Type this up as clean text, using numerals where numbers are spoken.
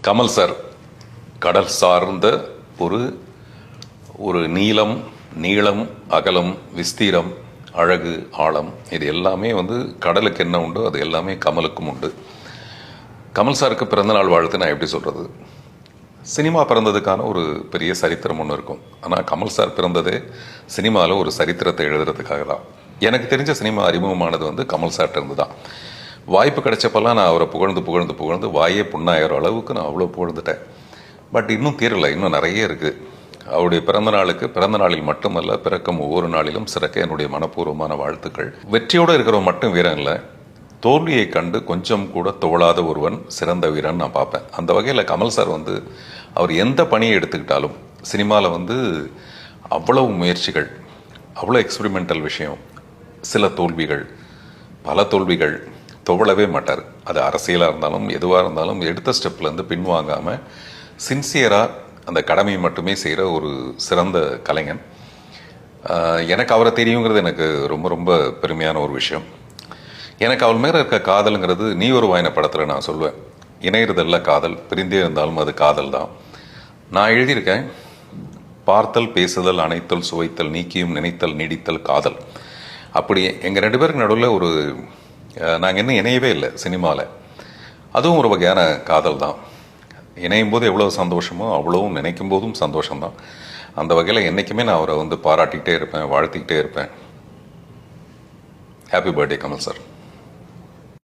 Kamal sir கடல் சார்ந்த ஒரு ஒரு நீளம், நீளம், அகலம், விஸ்தீரம், அழகு, ஆழம் இது எல்லாமே கடலுக்கு என்ன உண்டோ அது எல்லாமே கமலுக்கும் உண்டு. கமல் சாருக்கு பிறந்தநாள் வாழ்த்து நான் எப்படி சொல்றது? சினிமா பிறந்ததுக்கான ஒரு பெரிய சரித்திரம் ஒன்று இருக்கும். ஆனால் கமல் சார் பிறந்ததே சினிமாவில் ஒரு சரித்திரத்தை எழுதுறதுக்காக தான். எனக்கு தெரிஞ்ச சினிமா அறிமுகமானது கமல் சார்ட்ட இருந்து தான். வாய்ப்பு கிடைச்சப்பெல்லாம் நான் அவரை புகழ்ந்து புகழ்ந்து புகழ்ந்து வாயே புண்ணாயிரம் அளவுக்கு நான் அவ்வளோ புகழ்ந்துட்டேன். பட் இன்னும் தீரலை, இன்னும் நிறைய இருக்குது. அவருடைய பிறந்த நாளில் மட்டுமல்ல, பிறக்கும் ஒவ்வொரு நாளிலும் சிறக்க என்னுடைய மனப்பூர்வமான வாழ்த்துக்கள். வெற்றியோடு இருக்கிறவன் மட்டும் வீரன் இல்லை, தோல்வியை கண்டு கொஞ்சம் கூட தோழாத ஒருவன் சிறந்த வீரன் நான் பார்ப்பேன். அந்த வகையில் கமல் சார் அவர் எந்த பணியை எடுத்துக்கிட்டாலும் சினிமாவில் அவ்வளவு முயற்சிகள், அவ்வளோ எக்ஸ்பெரிமெண்டல் விஷயம், சில தோல்விகள், பல தோல்விகள், துவளவே மாட்டார். அது அரசியலாக இருந்தாலும் எதுவாக இருந்தாலும் எடுத்த ஸ்டெப்லேருந்து பின்வாங்காமல் சின்சியராக அந்த கடமையை மட்டுமே செய்கிற ஒரு சிறந்த கலைஞன். எனக்கு அவரை தெரியுங்கிறது எனக்கு ரொம்ப ரொம்ப பெருமையான ஒரு விஷயம். எனக்கு அவள் மேலே இருக்க காதலுங்கிறது நீ ஒரு வாயின படத்தில் நான் சொல்லுவேன், இணையறதல்ல காதல், பிரிந்தே இருந்தாலும் அது காதல் தான். நான் எழுதியிருக்கேன், பார்த்தல், பேசுதல், அணைத்தல், சுவைத்தல், நீக்கியும் நினைத்தல், நீடித்தல் காதல். அப்படி எங்கள் 2 பேருக்கு நடுவில் நாங்கள் இன்னும் இணையவே இல்லை சினிமாவில். அதுவும் ஒரு வகையான காதல் தான். இணையும் போது எவ்வளோ சந்தோஷமோ அவ்வளவும் நினைக்கும் போதும் சந்தோஷம்தான். அந்த வகையில் என்றைக்குமே நான் அவரை பாராட்டிக்கிட்டே இருப்பேன், வாழ்த்திக்கிட்டே இருப்பேன். Happy birthday Kamal sir.